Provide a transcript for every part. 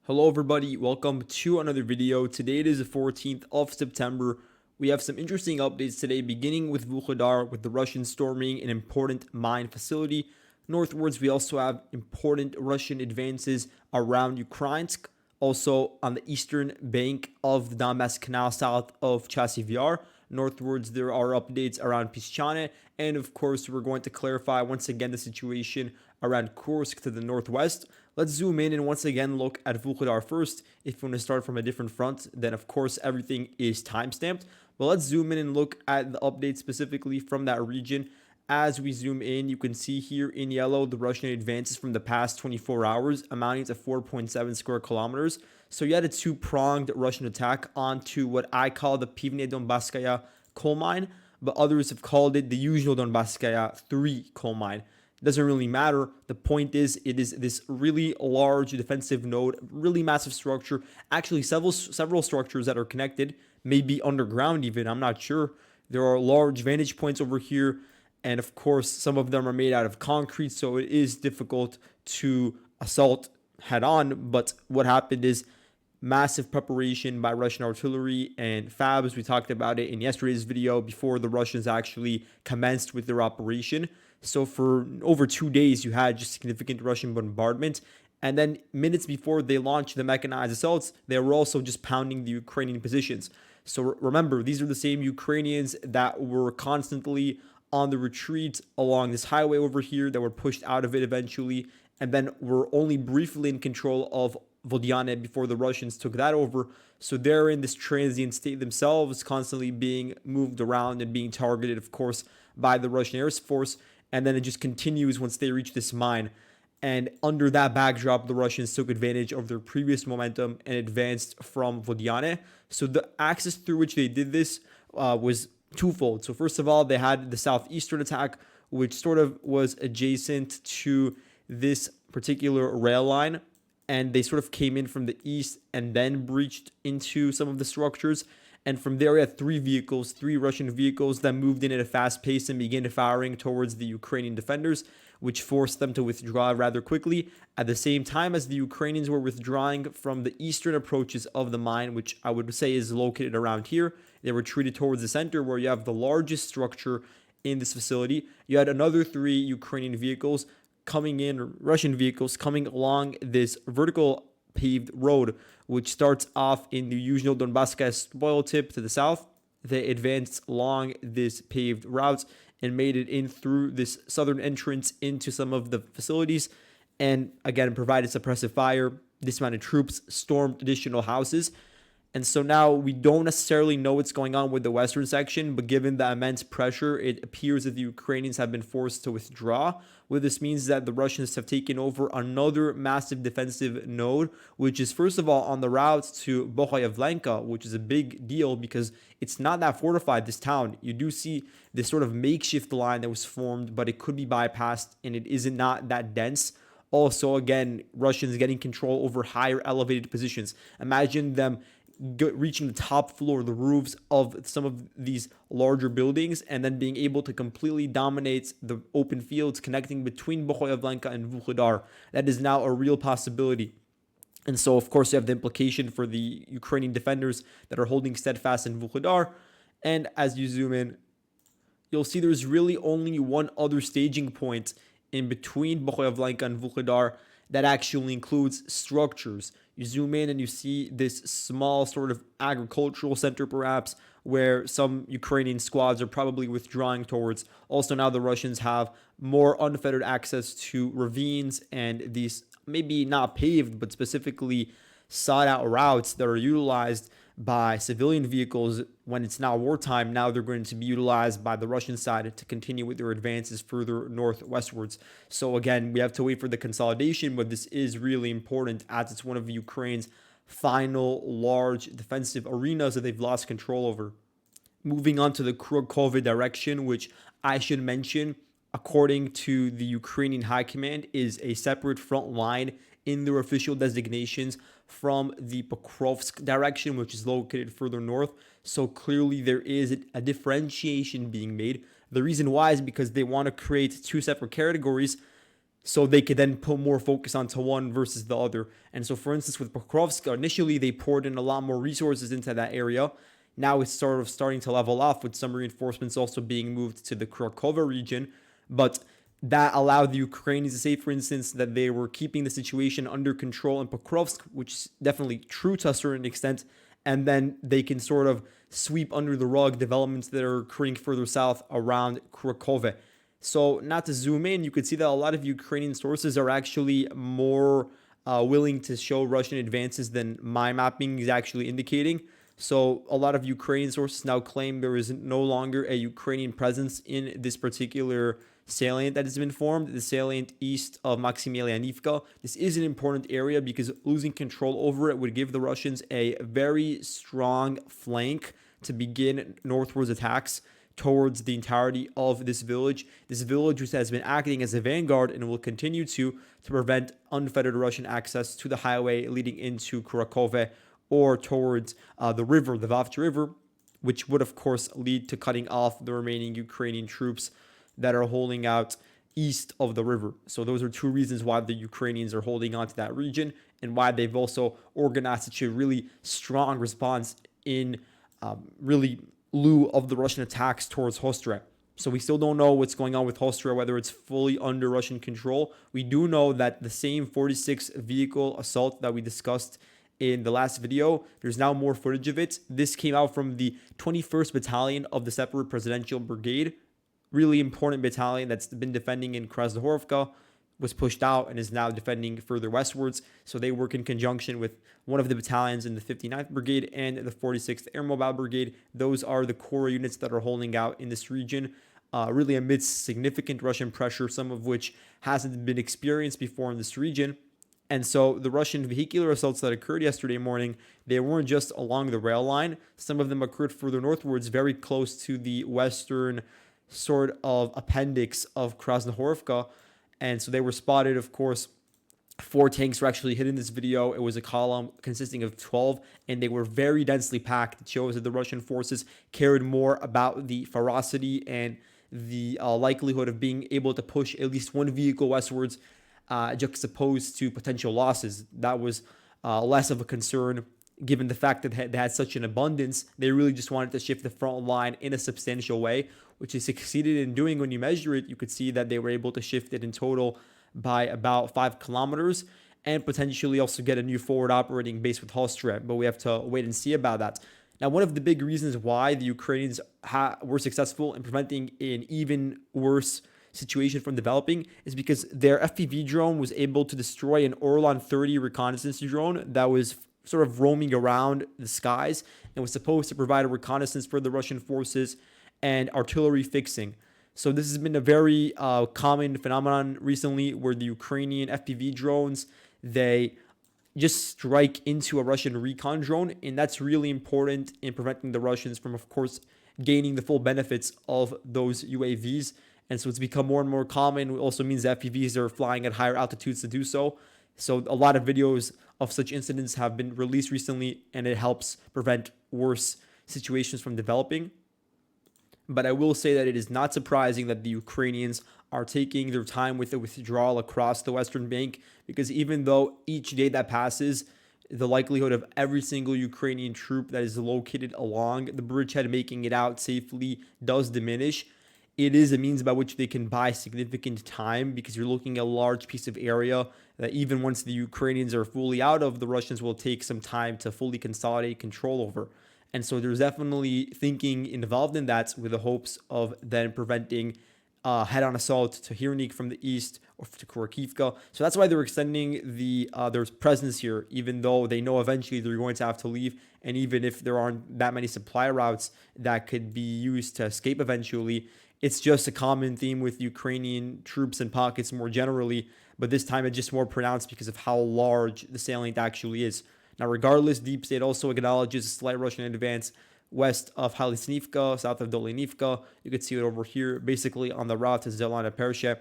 Hello everybody, welcome to another video. Today it is the 14th of September. We have some interesting updates today, beginning with Vuhledar, with the Russians storming an important mine facility. Northwards, we also have important Russian advances around Ukrainsk, also on the eastern bank of the Donbass Canal south of Chasiv Yar. Northwards, there are updates around Pishchane, and of course, we're going to clarify once again the situation around Kursk to the northwest. Let's zoom in and once again look at Vuhledar first. If you want to start from a different front, then of course everything is timestamped. But let's zoom in and look at the updates specifically from that region. As we zoom in, you can see here in yellow the Russian advances from the past 24 hours amounting to 4.7 square kilometers. So you had a two-pronged Russian attack onto what I call the Pivne Donbasskaya coal mine, but others have called it the Yuzhno Donbasskaya 3 coal mine. It doesn't really matter. The point is, it is this really large defensive node, really massive structure. Actually, several structures that are connected, maybe underground even. I'm not sure. There are large vantage points over here, and of course, some of them are made out of concrete, so it is difficult to assault head on. But what happened is massive preparation by Russian artillery and FABs. We talked about it in yesterday's video before the Russians actually commenced with their operation. So for over 2 days, you had just significant Russian bombardment. And then minutes before they launched the mechanized assaults, they were also just pounding the Ukrainian positions. So remember, these are the same Ukrainians that were constantly on the retreat along this highway over here, that were pushed out of it eventually, and then were only briefly in control of Vuhledar before the Russians took that over. So they're in this transient state themselves, constantly being moved around and being targeted, of course, by the Russian Air Force. And then it just continues once they reach this mine. And under that backdrop, the Russians took advantage of their previous momentum and advanced from Vuhledar. So the axis through which they did this was twofold. So first of all, they had the southeastern attack, which sort of was adjacent to this particular rail line. And they sort of came in from the east and then breached into some of the structures. And from there, we had three Russian vehicles that moved in at a fast pace and began firing towards the Ukrainian defenders, which forced them to withdraw rather quickly. At the same time as the Ukrainians were withdrawing from the eastern approaches of the mine, which I would say is located around here, they retreated towards the center where you have the largest structure in this facility. You had another three Ukrainian vehicles coming in, Russian vehicles coming along this vertical paved road, which starts off in the Yuzhno Donbasskaya spoil tip to the south. They advanced along this paved route and made it in through this southern entrance into some of the facilities, and again provided suppressive fire, dismounted troops, stormed additional houses. And so now we don't necessarily know what's going on with the western section, but given the immense pressure, it appears that the Ukrainians have been forced to withdraw. What this means is that the Russians have taken over another massive defensive node, which is first of all on the route to Vuhledar, which is a big deal because it's not that fortified, this town. You do see this sort of makeshift line that was formed, but it could be bypassed and it is not that dense. Also, again, Russians getting control over higher elevated positions. Imagine them reaching the top floor, the roofs of some of these larger buildings, and then being able to completely dominate the open fields connecting between Vuhledar and Vuhledar. That is now a real possibility. And so, of course, you have the implication for the Ukrainian defenders that are holding steadfast in Vuhledar. And as you zoom in, you'll see there's really only one other staging point in between Vuhledar and Vuhledar that actually includes structures. You zoom in and you see this small sort of agricultural center, perhaps, where some Ukrainian squads are probably withdrawing towards. Also, now the Russians have more unfettered access to ravines and these maybe not paved, but specifically sought out routes that are utilized by civilian vehicles when it's now wartime. Now they're going to be utilized by the Russian side to continue with their advances further northwestwards. So again, we have to wait for the consolidation, but this is really important as it's one of Ukraine's final large defensive arenas that they've lost control over. Moving on to the Kursk direction, which I should mention, according to the Ukrainian High Command, is a separate front line in their official designations from the Pokrovsk direction, which is located further north. So clearly there is a differentiation being made. The reason why is because they want to create two separate categories so they could then put more focus onto one versus the other. And so, for instance, with Pokrovsk, initially they poured in a lot more resources into that area. Now it's sort of starting to level off with some reinforcements also being moved to the Krakova region. But that allowed the Ukrainians to say, for instance, that they were keeping the situation under control in Pokrovsk, which is definitely true to a certain extent. And then they can sort of sweep under the rug developments that are occurring further south around Krakove. So, not to zoom in, you could see that a lot of Ukrainian sources are actually more willing to show Russian advances than my mapping is actually indicating. So, a lot of Ukrainian sources now claim there is no longer a Ukrainian presence in this particular salient that has been formed, the salient east of Maximilianivka. This is an important area because losing control over it would give the Russians a very strong flank to begin northwards attacks towards the entirety of this village. This village, which has been acting as a vanguard and will continue to prevent unfettered Russian access to the highway leading into Kurakove or towards the river, the Vavch River, which would, of course, lead to cutting off the remaining Ukrainian troops that are holding out east of the river. So those are two reasons why the Ukrainians are holding on to that region and why they've also organized such a really strong response in really lieu of the Russian attacks towards Hostre. So we still don't know what's going on with Hostre, whether it's fully under Russian control. We do know that the same 46 vehicle assault that we discussed in the last video, there's now more footage of it. This came out from the 21st Battalion of the Separate Presidential Brigade. Really important battalion that's been defending in Krasnohorovka, was pushed out and is now defending further westwards. So they work in conjunction with one of the battalions in the 59th Brigade and the 46th Air Mobile Brigade. Those are the core units that are holding out in this region, really amidst significant Russian pressure, some of which hasn't been experienced before in this region. And so the Russian vehicular assaults that occurred yesterday morning, they weren't just along the rail line. Some of them occurred further northwards, very close to the western sort of appendix of Krasnohorovka. And so they were spotted, of course. 4 tanks were actually hit in this video. It was a column consisting of 12, and they were very densely packed. It shows that the Russian forces cared more about the ferocity and the likelihood of being able to push at least one vehicle westwards, juxtaposed to potential losses. That was less of a concern, given the fact that they had such an abundance. They really just wanted to shift the front line in a substantial way, which they succeeded in doing. When you measure it, you could see that they were able to shift it in total by about 5 kilometers and potentially also get a new forward operating base with Hostre. But we have to wait and see about that. Now, one of the big reasons why the Ukrainians were successful in preventing an even worse situation from developing is because their FPV drone was able to destroy an Orlan 30 reconnaissance drone that was sort of roaming around the skies and was supposed to provide a reconnaissance for the Russian forces and artillery fixing. So this has been a very common phenomenon recently, where the Ukrainian FPV drones, they just strike into a Russian recon drone, and that's really important in preventing the Russians from, of course, gaining the full benefits of those UAVs. And so it's become more and more common. It also means that FPVs are flying at higher altitudes to do so. So a lot of videos of such incidents have been released recently, and it helps prevent worse situations from developing. But I will say that it is not surprising that the Ukrainians are taking their time with the withdrawal across the western bank, because even though each day that passes, the likelihood of every single Ukrainian troop that is located along the bridgehead making it out safely does diminish, it is a means by which they can buy significant time, because you're looking at a large piece of area that even once the Ukrainians are fully out of, the Russians will take some time to fully consolidate control over. And so there's definitely thinking involved in that, with the hopes of then preventing head-on assault to Hirnik from the east or to Kharkivka. So that's why they're extending their presence here, even though they know eventually they're going to have to leave. And even if there aren't that many supply routes that could be used to escape eventually, it's just a common theme with Ukrainian troops and pockets more generally. But this time it's just more pronounced because of how large the salient actually is. Now, regardless, Deep State also acknowledges a slight Russian advance west of Halisnivka, south of Dolinivka. You could see it over here, basically on the route to Zelana Pershe.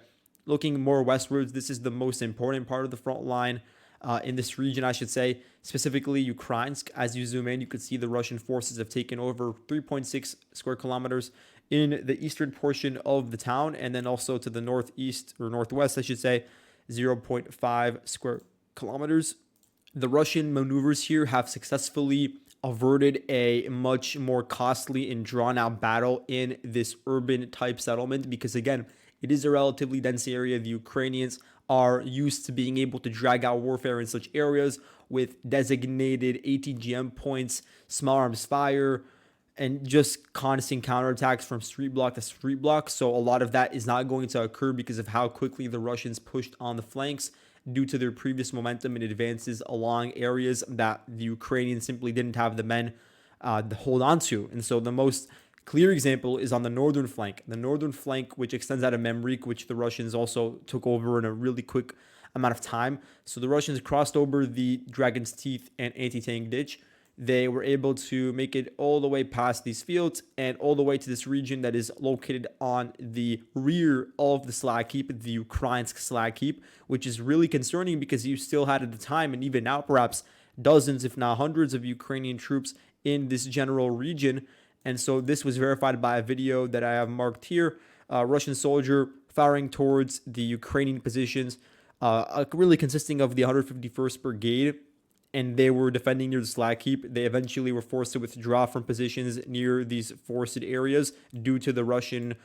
Looking more westwards, this is the most important part of the front line in this region, I should say, specifically Ukrainsk. As you zoom in, you could see the Russian forces have taken over 3.6 square kilometers in the eastern portion of the town, and then also to the northeast, or northwest, I should say. zero point 0.5 square kilometers. The Russian maneuvers here have successfully averted a much more costly and drawn out battle in this urban type settlement because, again, it is a relatively dense area. The Ukrainians are used to being able to drag out warfare in such areas with designated ATGM points, small arms fire, and just constant counterattacks from street block to street block. So a lot of that is not going to occur because of how quickly the Russians pushed on the flanks due to their previous momentum and advances along areas that the Ukrainians simply didn't have the men to hold on to. And so the most clear example is on the northern flank. The northern flank, which extends out of Memrik, which the Russians also took over in a really quick amount of time. So the Russians crossed over the Dragon's Teeth and anti-tank ditch. They were able to make it all the way past these fields and all the way to this region that is located on the rear of the slag heap, the Ukrainsk slag heap, which is really concerning because you still had at the time, and even now perhaps, dozens, if not hundreds of Ukrainian troops in this general region. And so this was verified by a video that I have marked here. A Russian soldier firing towards the Ukrainian positions, really consisting of the 151st Brigade, and they were defending near the slag heap. They eventually were forced to withdraw from positions near these forested areas due to the Russian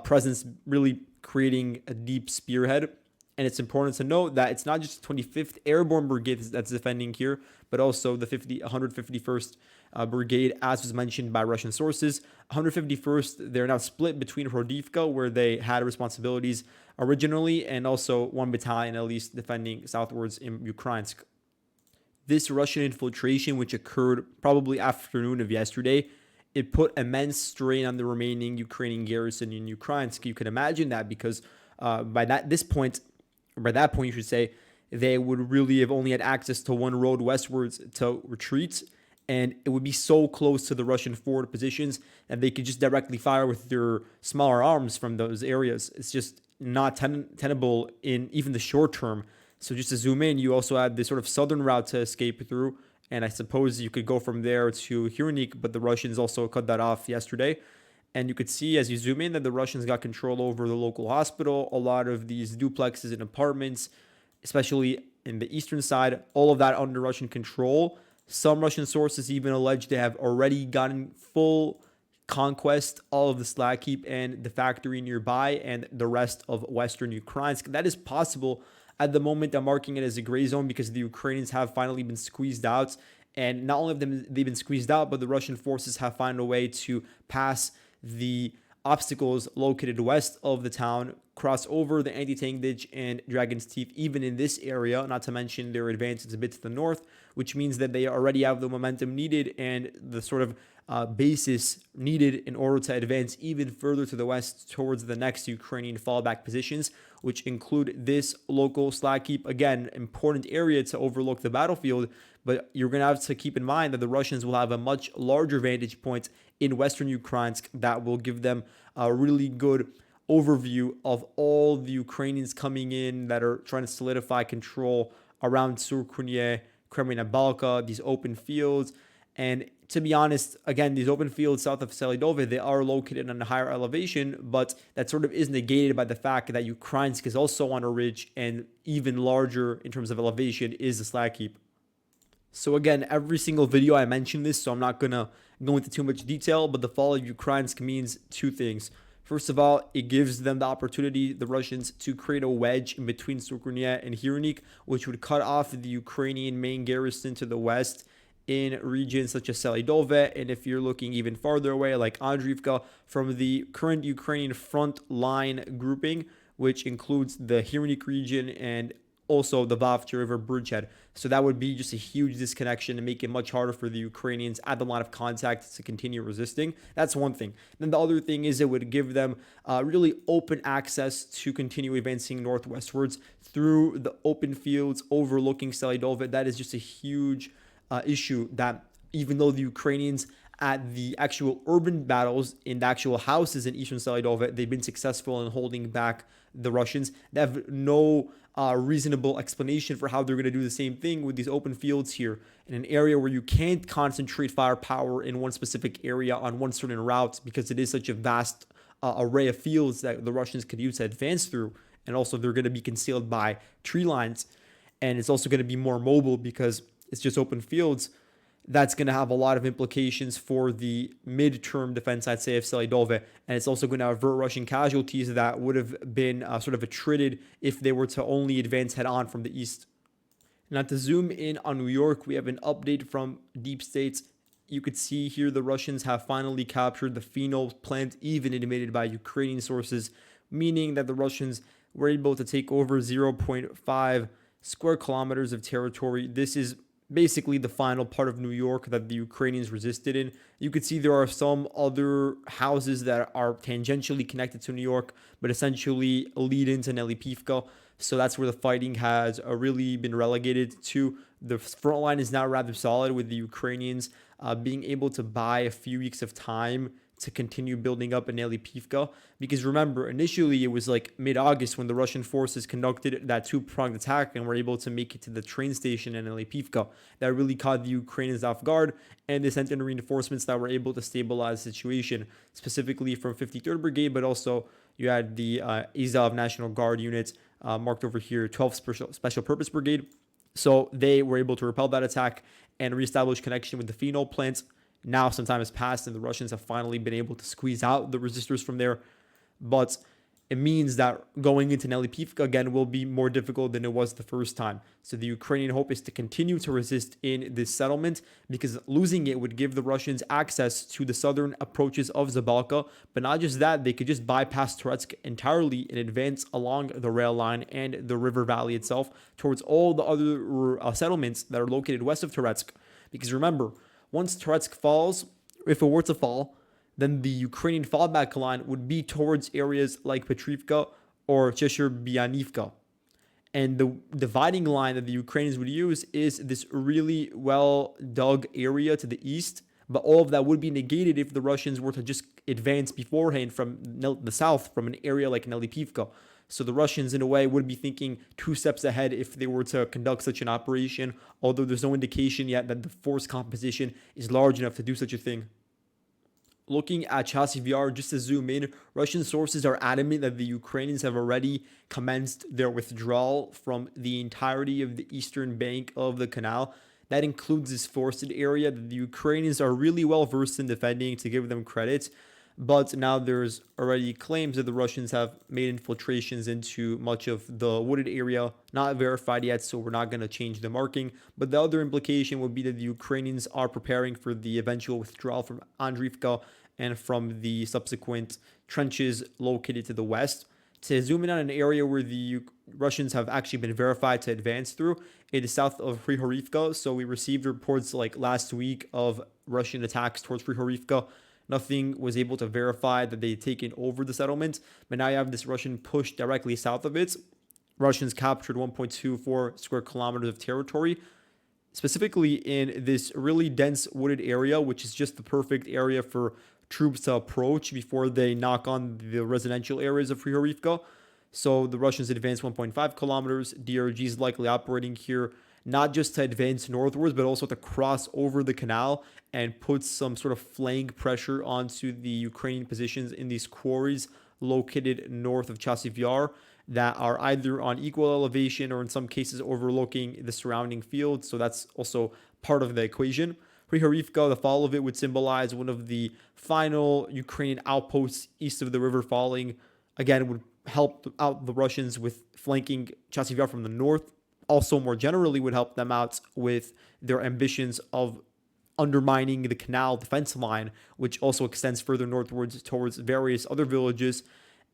presence really creating a deep spearhead. And it's important to note that it's not just the 25th Airborne Brigade that's defending here, but also the 151st Brigade, as was mentioned by Russian sources. 151st, they're now split between Hrodivka, where they had responsibilities originally, and also one battalion at least defending southwards in Ukrainsk. This Russian infiltration, which occurred probably afternoon of yesterday, it put immense strain on the remaining Ukrainian garrison in Ukrainsk. You can imagine that because by that point, you should say, they would really have only had access to one road westwards to retreat, and it would be so close to the Russian forward positions that they could just directly fire with their smaller arms from those areas. It's just not tenable in even the short term. So just to zoom in, you also had this sort of southern route to escape through, and I suppose you could go from there to Hyrnik, but the Russians also cut that off yesterday. And you could see as you zoom in that the Russians got control over the local hospital, a lot of these duplexes and apartments, especially in the eastern side, all of that under Russian control. Some Russian sources even allege they have already gotten full conquest of the slag heap and the factory nearby and the rest of western Ukrainsk. That is possible. At the moment, I'm marking it as a gray zone because the Ukrainians have finally been squeezed out. And not only have they've been squeezed out, but the Russian forces have found a way to pass the obstacles located west of the town, cross over the anti-tank ditch and Dragon's Teeth, even in this area, not to mention their advances a bit to the north, which means that they already have the momentum needed and the sort of basis needed in order to advance even further to the west towards the next Ukrainian fallback positions, which include this local slag heap. Again, important area to overlook the battlefield, but you're going to have to keep in mind that the Russians will have a much larger vantage point in western Ukrainsk that will give them a really good overview of all the Ukrainians coming in that are trying to solidify control around Surkunye, Kremlina Balka, these open fields. And to be honest, again, these open fields south of Selidove, they are located on a higher elevation, but that sort of is negated by the fact that Ukrainsk is also on a ridge, and even larger in terms of elevation is the slag heap. So again, every single video I mention this, so I'm not going to go into too much detail, but the fall of Ukrainsk means two things. First of all, it gives them the opportunity, the Russians, to create a wedge in between Surkunya and Hyrnik, which would cut off the Ukrainian main garrison to the west in regions such as Selidove, and if you're looking even farther away, like Andriivka, from the current Ukrainian front line grouping, which includes the Hyrnik region and also the Vavcha River bridgehead. So that would be just a huge disconnection and make it much harder for the Ukrainians at the line of contact to continue resisting. That's one thing. Then the other thing is it would give them really open access to continue advancing northwestwards through the open fields overlooking Selidove. That is just a huge issue that even though the Ukrainians at the actual urban battles in the actual houses in eastern Selidove, they've been successful in holding back the Russians. They have no reasonable explanation for how they're going to do the same thing with these open fields here in an area where you can't concentrate firepower in one specific area on one certain route because it is such a vast array of fields that the Russians could use to advance through. and also they're going to be concealed by tree lines, and it's also going to be more mobile because it's just open fields. That's going to have a lot of implications for the midterm defense, I'd say, of Selidove. And it's also going to avert Russian casualties that would have been sort of attrited if they were to only advance head on from the east. Now, to zoom in on New York, we have an update from Deep States. You could see here the Russians have finally captured the phenol plant, even admitted by Ukrainian sources, meaning that the Russians were able to take over 0.5 square kilometers of territory. This is basically the final part of New York that the Ukrainians resisted in. You could see there are some other houses that are tangentially connected to New York, but essentially lead into Lyubimovka. So that's where the fighting has really been relegated to. The front line is now rather solid, with the Ukrainians being able to buy a few weeks of time to continue building up in Lyubimovka. Because remember, initially it was like mid-August when the Russian forces conducted that two-pronged attack and were able to make it to the train station in Lyubimovka. That really caught the Ukrainians off guard, and they sent in reinforcements that were able to stabilize the situation, specifically from 53rd Brigade, but also you had the Azov National Guard units marked over here, 12th Special Purpose Brigade. So they were able to repel that attack and reestablish connection with the phenol plants. Now some time has passed and the Russians have finally been able to squeeze out the resistors from there. But it means that going into Lyubimovka again will be more difficult than it was the first time. So the Ukrainian hope is to continue to resist in this settlement, because losing it would give the Russians access to the southern approaches of Zabalka. But not just that, they could just bypass Toretsk entirely and advance along the rail line and the river valley itself towards all the other settlements that are located west of Toretsk. Because remember, once Toretsk falls, if it were to fall, then the Ukrainian fallback line would be towards areas like Petrivka or Chasiv. And the dividing line that the Ukrainians would use is this really well dug area to the east. But all of that would be negated if the Russians were to just advance beforehand from the south, from an area like Lyubimovka. So the Russians, in a way, would be thinking 2 steps ahead if they were to conduct such an operation, although there's no indication yet that the force composition is large enough to do such a thing. Looking at Chasiv Yar, just to zoom in, Russian sources are adamant that the Ukrainians have already commenced their withdrawal from the entirety of the eastern bank of the canal. That includes this forested area that the Ukrainians are really well versed in defending, to give them credit. But now there's already claims that the Russians have made infiltrations into much of the wooded area. Not verified yet, so we're not going to change the marking. But the other implication would be that the Ukrainians are preparing for the eventual withdrawal from Andriivka and from the subsequent trenches located to the west. To zoom in on an area where the Russians have actually been verified to advance through, it is south of Prihorivka. So we received reports like last week of Russian attacks towards Prihorivka. Nothing was able to verify that they had taken over the settlement, but now you have this Russian push directly south of it. Russians captured 1.24 square kilometers of territory, specifically in this really dense wooded area, which is just the perfect area for troops to approach before they knock on the residential areas of Prihorivka. So the Russians advanced 1.5 kilometers. DRG is likely operating here not just to advance northwards, but also to cross over the canal and put some sort of flank pressure onto the Ukrainian positions in these quarries located north of Chasiv Yar that are either on equal elevation or in some cases overlooking the surrounding fields. So that's also part of the equation. Prihorivka, the fall of it would symbolize one of the final Ukrainian outposts east of the river falling. Again, it would help out the Russians with flanking Chasiv Yar from the north. Also, more generally, would help them out with their ambitions of undermining the canal defense line, which also extends further northwards towards various other villages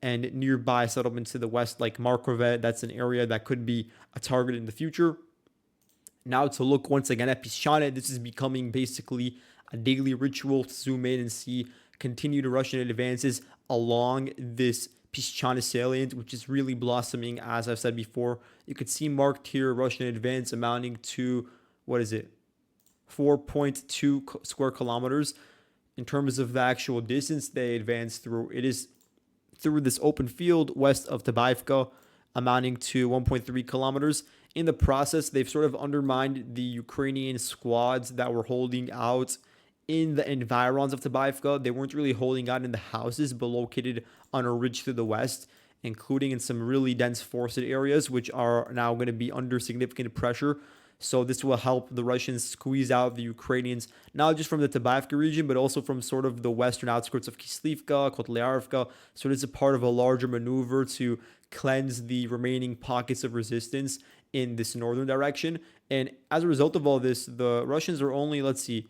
and nearby settlements to the west, like Markove. That's an area that could be a target in the future. Now to look once again at Pishchane, this is becoming basically a daily ritual to zoom in and see continued Russian advances along this Pishchane salient, which is really blossoming, as I've said before. You could see marked here Russian advance amounting to, 4.2 square kilometers. In terms of the actual distance they advanced through, it is through this open field west of Tabaivka, amounting to 1.3 kilometers. In the process, they've sort of undermined the Ukrainian squads that were holding out in the environs of Tabaivka. They weren't really holding out in the houses, but located on a ridge to the west. including in some really dense forested areas, which are now going to be under significant pressure. So this will help the Russians squeeze out the Ukrainians, not just from the Tabaivka region, but also from sort of the western outskirts of Kislivka, Kotlyarivka. So this is a part of a larger maneuver to cleanse the remaining pockets of resistance in this northern direction. And as a result of all this, the Russians are only, let's see,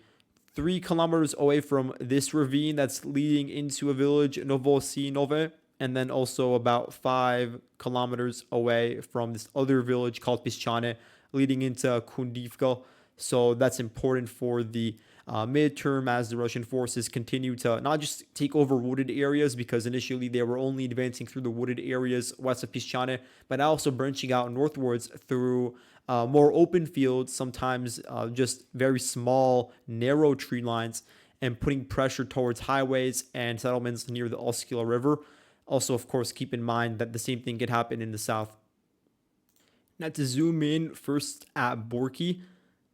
3 kilometers away from this ravine that's leading into a village, Novosinove, and then also about 5 kilometers away from this other village called Pishchane, leading into Kundivka. So that's important for the midterm as the Russian forces continue to not just take over wooded areas, because initially they were only advancing through the wooded areas west of Pishchane, but also branching out northwards through more open fields, sometimes just very small, narrow tree lines, and putting pressure towards highways and settlements near the Oskila River. Also, of course, keep in mind that the same thing could happen in the south. Now, to zoom in first at Borky,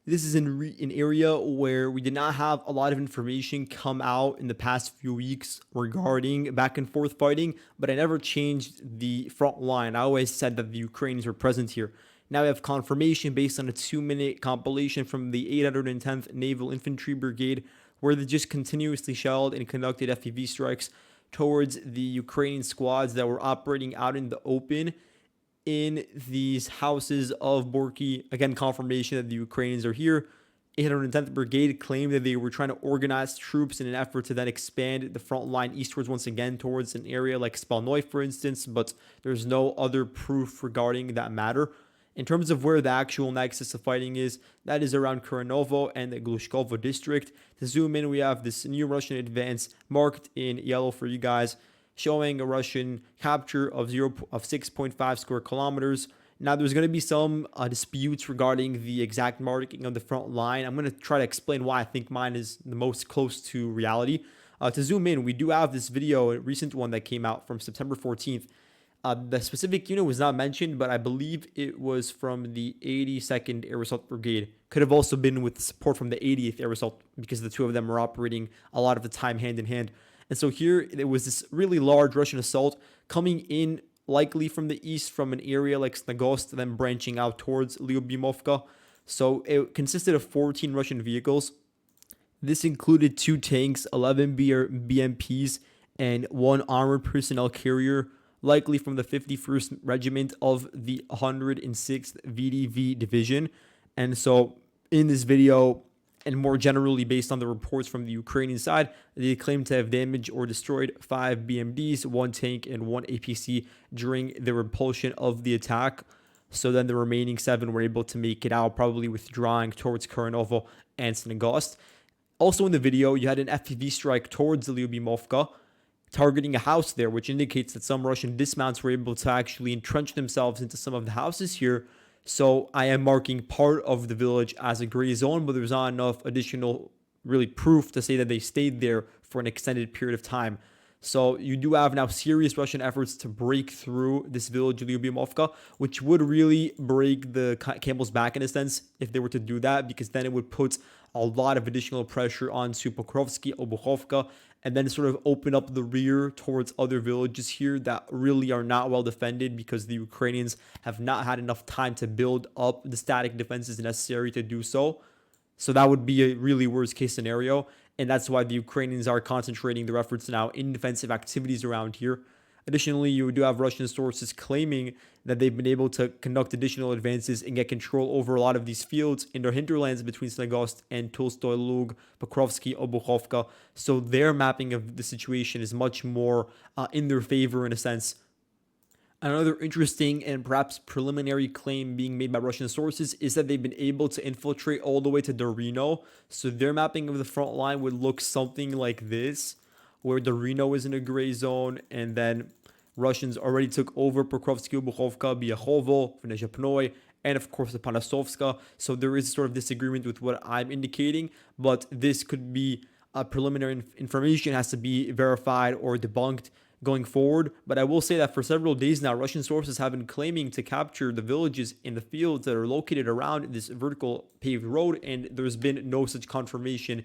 this is an area where we did not have a lot of information come out in the past few weeks regarding back and forth fighting, but I never changed the front line. I always said that the Ukrainians were present here. Now we have confirmation based on a 2-minute compilation from the 810th Naval Infantry Brigade, where they just continuously shelled and conducted FPV strikes towards the Ukrainian squads that were operating out in the open in these houses of Borky. Again, confirmation that the Ukrainians are here. 810th Brigade claimed that they were trying to organize troops in an effort to then expand the front line eastwards once again towards an area like Spalnoy, for instance, but there's no other proof regarding that matter. In terms of where the actual nexus of fighting is, that is around Kuranovo and the Glushkovo district. To zoom in, we have this new Russian advance marked in yellow for you guys, showing a Russian capture of 6.5 square kilometers. Now, there's going to be some disputes regarding the exact marking of the front line. I'm going to try to explain why I think mine is the most close to reality. To zoom in, we do have this video, a recent one that came out from September 14th. The specific unit was not mentioned, but I believe it was from the 82nd Air Assault Brigade. Could have also been with support from the 80th Air Assault, because the two of them were operating a lot of the time hand in hand. And so here it was this really large Russian assault coming in, likely from the east, from an area like Snagost, then branching out towards Lyubimovka. So it consisted of 14 Russian vehicles. This included 2 tanks, 11 BMPs, and 1 armored personnel carrier, likely from the 51st Regiment of the 106th VDV Division. And so in this video, and more generally based on the reports from the Ukrainian side, they claim to have damaged or destroyed 5 BMDs, 1 tank, and 1 APC during the repulsion of the attack. So then the remaining 7 were able to make it out, probably withdrawing towards Kuranovo and Snagost. Also in the video, you had an FPV strike towards Lyubimovka, targeting a house there, which indicates that some Russian dismounts were able to actually entrench themselves into some of the houses here. So I am marking part of the village as a gray zone, but there's not enough additional really proof to say that they stayed there for an extended period of time. So you do have now serious Russian efforts to break through this village, Lyubimovka, which would really break the camel's back in a sense if they were to do that, because then it would put a lot of additional pressure onto Pokrovsky, Obuchovka, and then sort of open up the rear towards other villages here that really are not well defended, because the Ukrainians have not had enough time to build up the static defenses necessary to do so. So that would be a really worst case scenario. And that's why the Ukrainians are concentrating their efforts now in defensive activities around here. Additionally, you do have Russian sources claiming that they've been able to conduct additional advances and get control over a lot of these fields in their hinterlands between Snagost and Tolstoy Lug, Pokrovsky, Obuchovka. So their mapping of the situation is much more in their favor in a sense. Another interesting and perhaps preliminary claim being made by Russian sources is that they've been able to infiltrate all the way to Dorino. So their mapping of the front line would look something like this, where Dorino is in a gray zone, and then Russians already took over Pokrovsky, Obuchovka, Biakhovo, Venezhapnoy, and of course the Panasovska. So there is sort of disagreement with what I'm indicating, but this could be preliminary information, has to be verified or debunked going forward. But I will say that for several days now, Russian sources have been claiming to capture the villages in the fields that are located around this vertical paved road, and there's been no such confirmation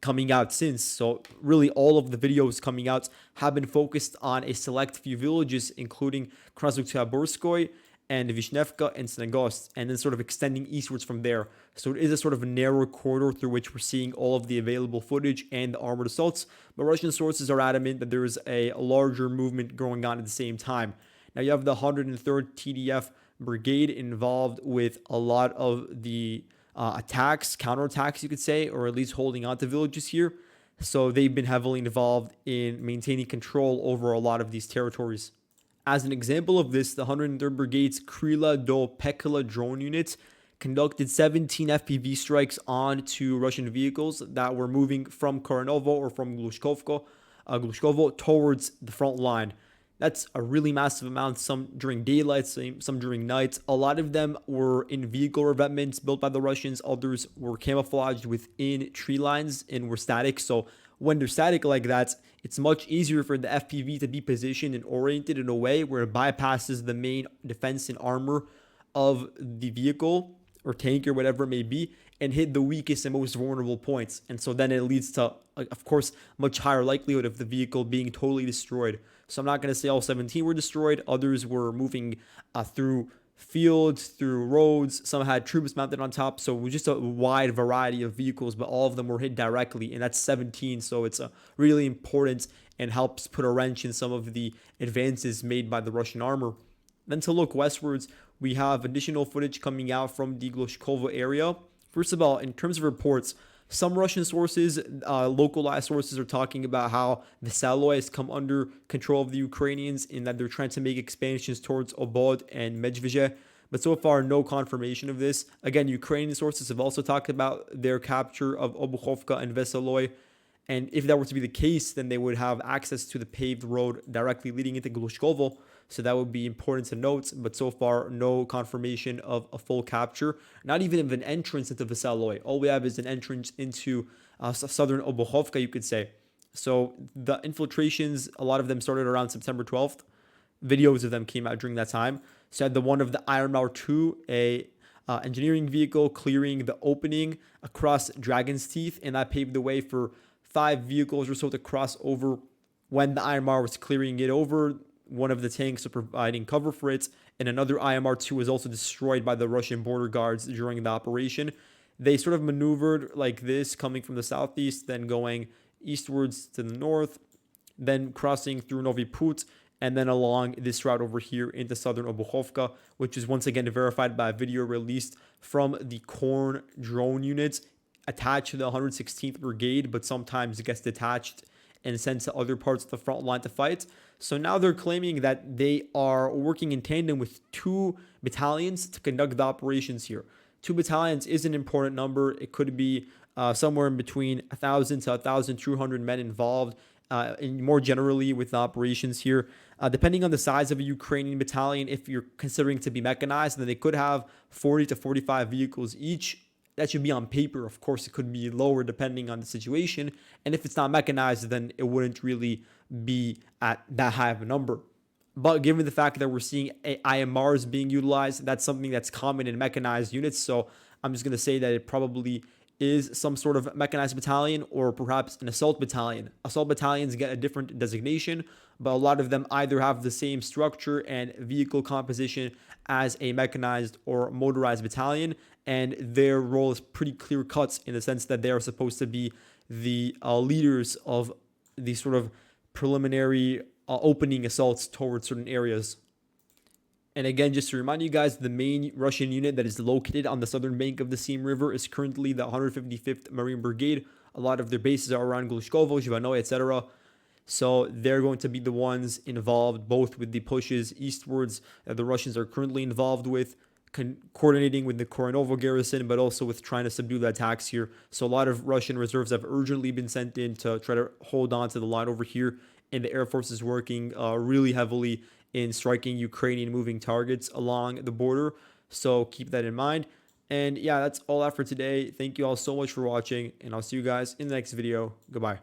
coming out since. So really all of the videos coming out have been focused on a select few villages, including Krasnoyarsk and Vishnevka and Snegost, and then sort of extending eastwards from there. So it is a sort of a narrow corridor through which we're seeing all of the available footage and the armored assaults, but Russian sources are adamant that there is a larger movement going on at the same time. Now you have the 103rd TDF Brigade involved with a lot of the attacks, counterattacks, you could say, or at least holding on to villages here. So they've been heavily involved in maintaining control over a lot of these territories. As an example of this, the 103rd Brigade's Kryla do Pekla drone unit conducted 17 FPV strikes onto Russian vehicles that were moving from Korenovo or from Glushkovo towards the front line. That's a really massive amount, some during daylight, some during night. A lot of them were in vehicle revetments built by the Russians. Others were camouflaged within tree lines and were static. So when they're static like that, it's much easier for the FPV to be positioned and oriented in a way where it bypasses the main defense and armor of the vehicle or tank or whatever it may be and hit the weakest and most vulnerable points. And so then it leads to, of course, much higher likelihood of the vehicle being totally destroyed. So I'm not going to say all 17 were destroyed. Others were moving through fields, through roads. Some had troops mounted on top. So it was just a wide variety of vehicles, but all of them were hit directly. And that's 17. So it's really important and helps put a wrench in some of the advances made by the Russian armor. Then to look westwards, we have additional footage coming out from the Glushkovo area. First of all, in terms of reports, some Russian sources, localized sources, are talking about how Vuhledar has come under control of the Ukrainians and that they're trying to make expansions towards Obod and Medvedje. But so far, no confirmation of this. Again, Ukrainian sources have also talked about their capture of Obuchovka and Vuhledar. And if that were to be the case, then they would have access to the paved road directly leading into Glushkovo. So that would be important to note. But so far, no confirmation of a full capture. Not even of an entrance into Vuhledar. All we have is an entrance into southern Obuchovka, you could say. So the infiltrations, a lot of them started around September 12th. Videos of them came out during that time. So I had the one of the Iron Mauer 2, a engineering vehicle clearing the opening across Dragon's Teeth. And that paved the way for 5 vehicles or so to cross over. When the IMR was clearing it over, one of the tanks was providing cover for it, and another IMR-2 was also destroyed by the Russian border guards during the operation. They sort of maneuvered like this, coming from the southeast, then going eastwards to the north, then crossing through Novi Put, and then along this route over here into southern Obuchovka, which is once again verified by a video released from the Korn drone units attached to the 116th Brigade, but sometimes it gets detached and sent to other parts of the front line to fight. So now they're claiming that they are working in tandem with 2 battalions to conduct the operations here. 2 battalions is an important number. It could be somewhere in between 1,000 to 1,200 men involved, and more generally with the operations here. Depending on the size of a Ukrainian battalion, if you're considering to be mechanized, then they could have 40 to 45 vehicles each. That should be on paper. Of course, it could be lower depending on the situation. And if it's not mechanized, then it wouldn't really be at that high of a number. But given the fact that we're seeing IMRs being utilized, that's something that's common in mechanized units. So I'm just going to say that it probably is some sort of mechanized battalion or perhaps an assault battalion. Assault battalions get a different designation, but a lot of them either have the same structure and vehicle composition as a mechanized or motorized battalion, and their role is pretty clear cut in the sense that they are supposed to be the leaders of the sort of preliminary opening assaults towards certain areas. And again, just to remind you guys, the main Russian unit that is located on the southern bank of the Seam River is currently the 155th Marine Brigade. A lot of their bases are around Glushkovo, Zhivano, etc. So they're going to be the ones involved both with the pushes eastwards that the Russians are currently involved with, coordinating with the Korenovo garrison, but also with trying to subdue the attacks here. So a lot of Russian reserves have urgently been sent in to try to hold on to the line over here. And the Air Force is working really heavily in striking Ukrainian moving targets along the border. So keep that in mind. And yeah, that's all that for today. Thank you all so much for watching, and I'll see you guys in the next video. Goodbye.